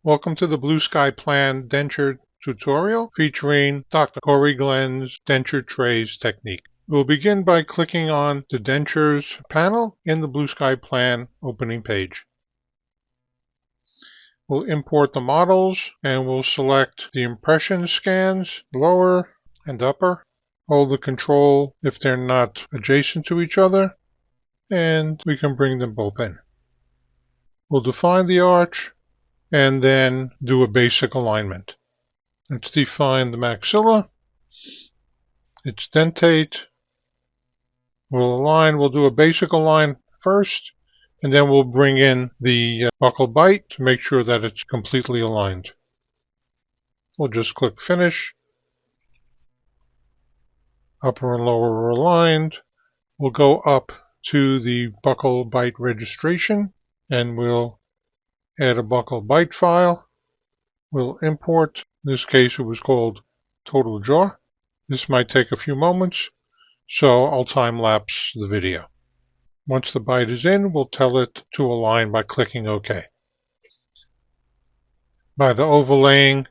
Welcome to the Blue Sky Plan denture tutorial featuring Dr. Cory Glenn's denture trays technique. We'll begin by clicking on the dentures panel in the Blue Sky Plan opening page. We'll import the models and we'll select the impression scans, lower and upper. Hold the control if they're not adjacent to each other, and we can bring them both in. We'll define the arch and then do a basic alignment. Let's define the maxilla, its dentate. We'll do a basic align first, and then we'll bring in the buccal bite to make sure that it's completely aligned. We'll just click Finish. Upper and lower are aligned. We'll go up to the buccal bite registration, and we'll add a buccal bite file. We'll import. In this case, it was called Total Jaw. This might take a few moments, so I'll time-lapse the video. Once the bite is in, we'll tell it to align by clicking OK. By the overlaying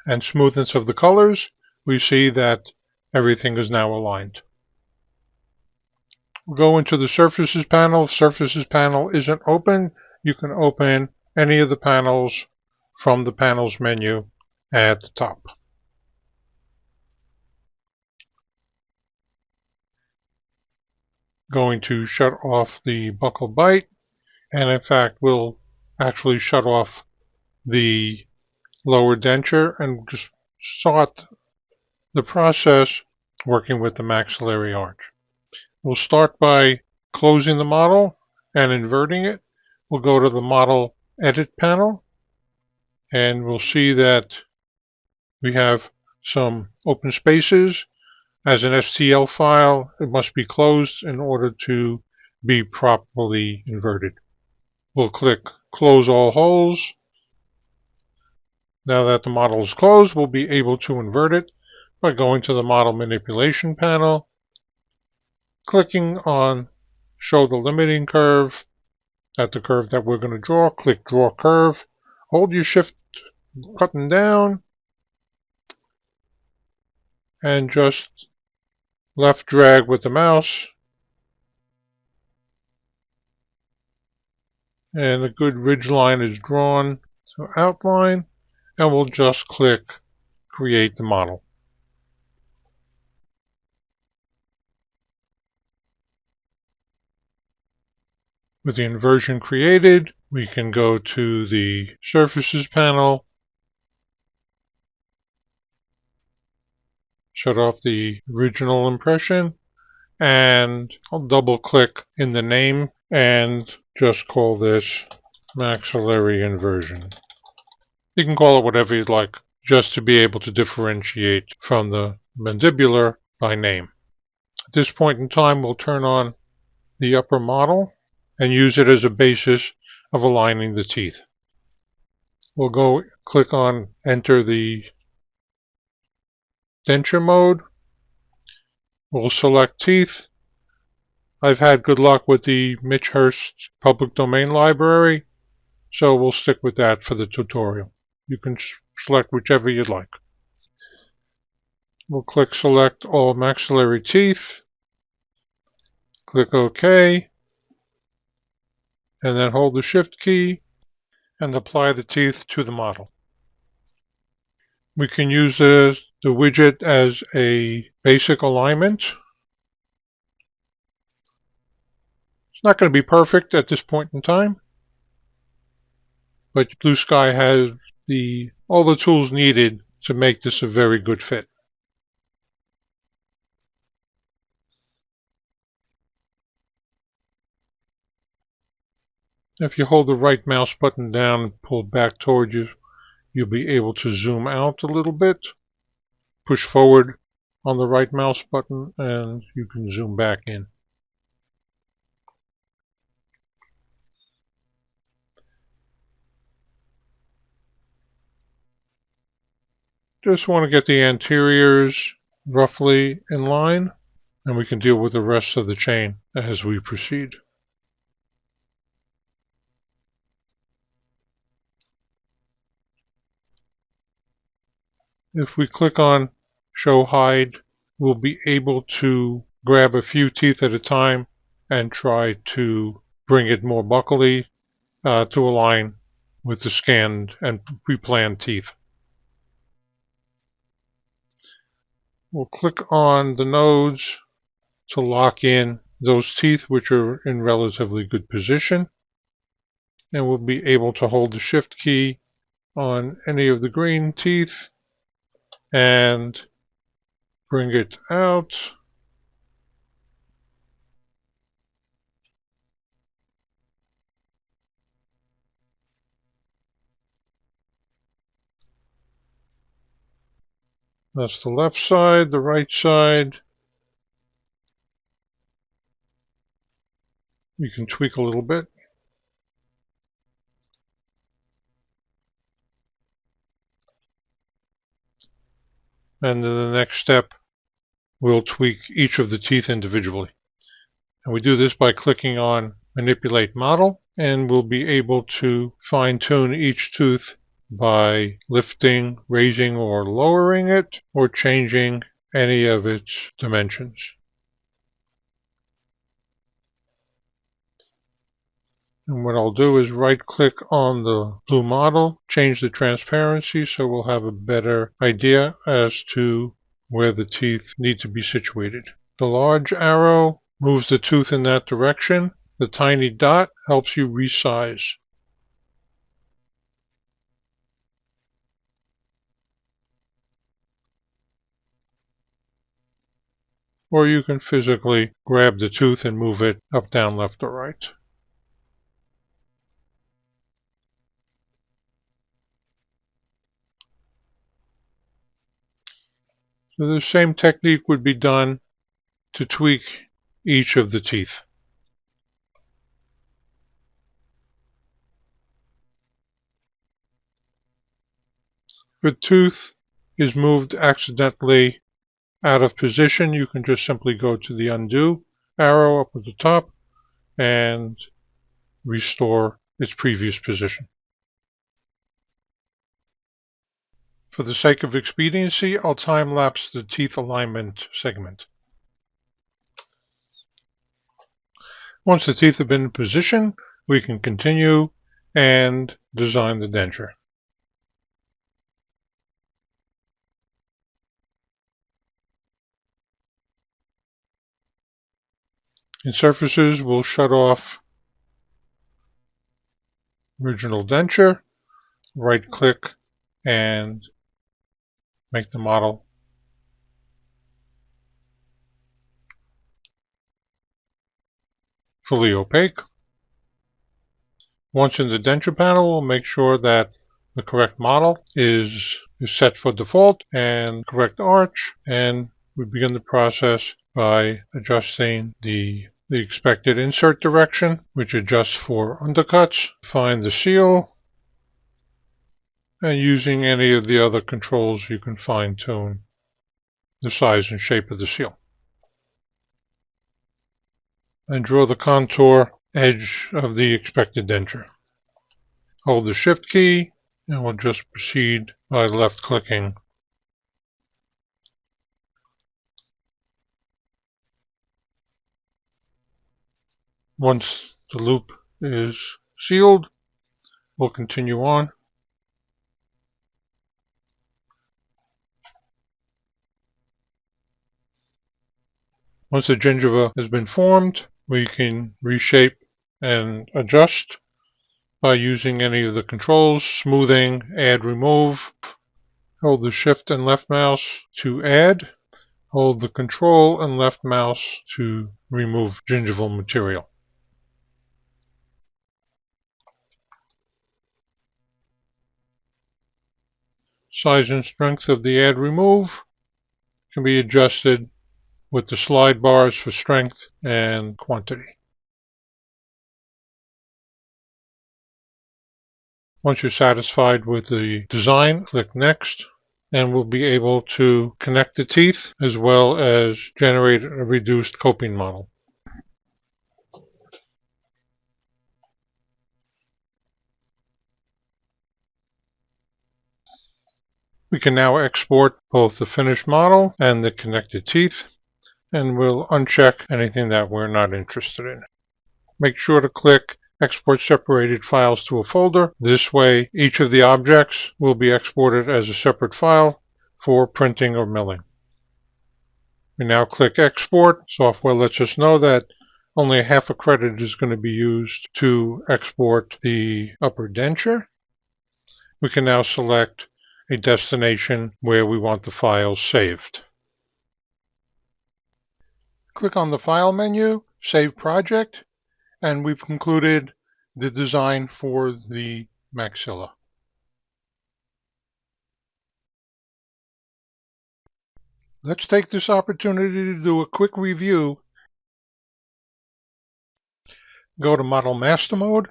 and smoothness of the colors, we see that everything is now aligned. We'll go into the Surfaces panel. If Surfaces panel isn't open, you can open any of the panels from the Panels menu at the top. Going to shut off the buccal bite, and in fact we'll actually shut off the lower denture and just start the process working with the maxillary arch. We'll start by closing the model and inverting it. We'll go to the Model Edit panel, and we'll see that we have some open spaces. As an STL file, it must be closed in order to be properly inverted. We'll click Close All Holes. Now that the model is closed, we'll be able to invert it by going to the Model Manipulation panel, clicking on Show the Limiting Curve. At the curve that we're going to draw, click Draw Curve. Hold your Shift button down and just left drag with the mouse, and a good ridge line is drawn to outline, and we'll just click Create the Model. With the inversion created, we can go to the Surfaces panel, shut off the original impression, and I'll double click in the name and just call this maxillary inversion. You can call it whatever you'd like, just to be able to differentiate from the mandibular by name. At this point in time, we'll turn on the upper model and use it as a basis of aligning the teeth. We'll go click on Enter the denture mode. We'll select teeth. I've had good luck with the Mitch Hurst public domain library, so we'll stick with that for the tutorial. You can select whichever you'd like. We'll click Select All Maxillary Teeth. Click OK. And then hold the Shift key and apply the teeth to the model. We can use the widget as a basic alignment. It's not going to be perfect at this point in time, but Blue Sky has all the tools needed to make this a very good fit. If you hold the right mouse button down and pull back toward you, you'll be able to zoom out a little bit. Push forward on the right mouse button and you can zoom back in. Just want to get the anteriors roughly in line, and we can deal with the rest of the chain as we proceed. If we click on Show Hide, we'll be able to grab a few teeth at a time and try to bring it more buccally to align with the scanned and pre-planned teeth. We'll click on the nodes to lock in those teeth which are in relatively good position, and we'll be able to hold the Shift key on any of the green teeth and bring it out. That's the left side, the right side. You can tweak a little bit. And then the next step, we'll tweak each of the teeth individually. And we do this by clicking on Manipulate Model, and we'll be able to fine-tune each tooth by lifting, raising, or lowering it, or changing any of its dimensions. And what I'll do is right-click on the blue model, change the transparency so we'll have a better idea as to where the teeth need to be situated. The large arrow moves the tooth in that direction. The tiny dot helps you resize. Or you can physically grab the tooth and move it up, down, left, or right. So the same technique would be done to tweak each of the teeth. If a tooth is moved accidentally out of position, you can just simply go to the undo arrow up at the top and restore its previous position. For the sake of expediency, I'll time-lapse the teeth alignment segment. Once the teeth have been in position, we can continue and design the denture. In surfaces, we'll shut off original denture, right-click, and make the model fully opaque. Once in the denture panel, we'll make sure that the correct model is set for default and correct arch, and we begin the process by adjusting the expected insert direction, which adjusts for undercuts. Find the seal, and using any of the other controls, you can fine-tune the size and shape of the seal. And draw the contour edge of the expected denture. Hold the Shift key, and we'll just proceed by left-clicking. Once the loop is sealed, we'll continue on. Once the gingiva has been formed, we can reshape and adjust by using any of the controls: smoothing, add, remove. Hold the Shift and left mouse to add. Hold the Control and left mouse to remove gingival material. Size and strength of the add, remove can be adjusted with the slide bars for strength and quantity. Once you're satisfied with the design, click Next, and we'll be able to connect the teeth as well as generate a reduced coping model. We can now export both the finished model and the connected teeth, and we'll uncheck anything that we're not interested in. Make sure to click Export Separated Files to a folder. This way, each of the objects will be exported as a separate file for printing or milling. We now click Export. Software lets us know that only half a credit is going to be used to export the upper denture. We can now select a destination where we want the files saved. Click on the File menu, Save Project, and we've concluded the design for the maxilla. Let's take this opportunity to do a quick review. Go to Model Master Mode,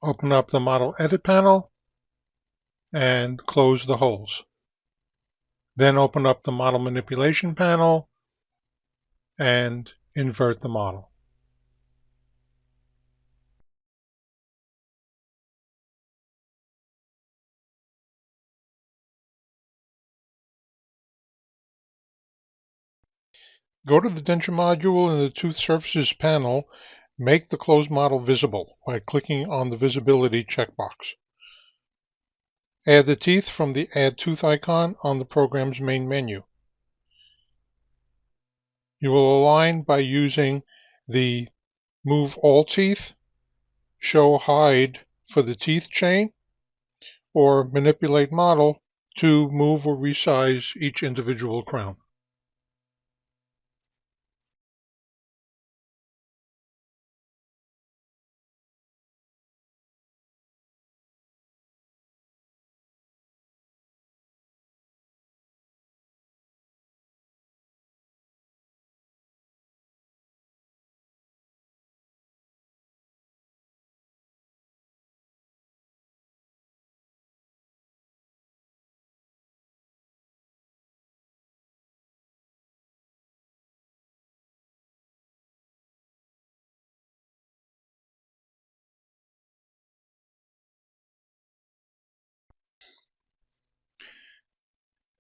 open up the Model Edit panel, and close the holes. Then open up the Model Manipulation panel and invert the model. Go to the denture module in the Tooth Surfaces panel. Make the closed model visible by clicking on the visibility checkbox. Add the teeth from the Add Tooth icon on the program's main menu. You will align by using the Move All Teeth, Show Hide for the teeth chain, or Manipulate Model to move or resize each individual crown.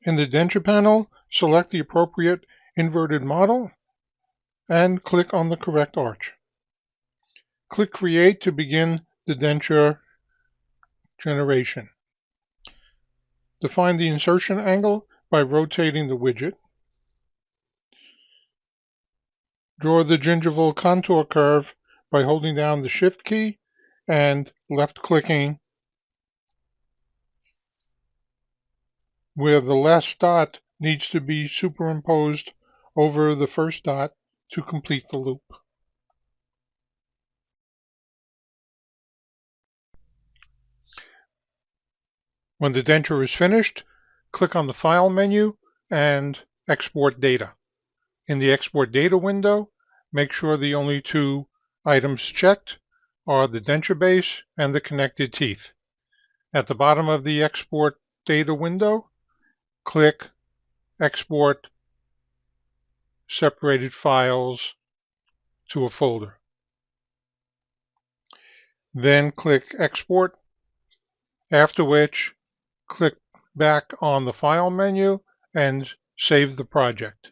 In the denture panel, select the appropriate inverted model and click on the correct arch. Click Create to begin the denture generation. Define the insertion angle by rotating the widget. Draw the gingival contour curve by holding down the Shift key and left-clicking where the last dot needs to be superimposed over the first dot to complete the loop. When the denture is finished, click on the File menu and Export Data. In the Export Data window, make sure the only two items checked are the denture base and the connected teeth. At the bottom of the Export Data window, click Export Separated Files to a folder. Then click Export, after which click back on the File menu and save the project.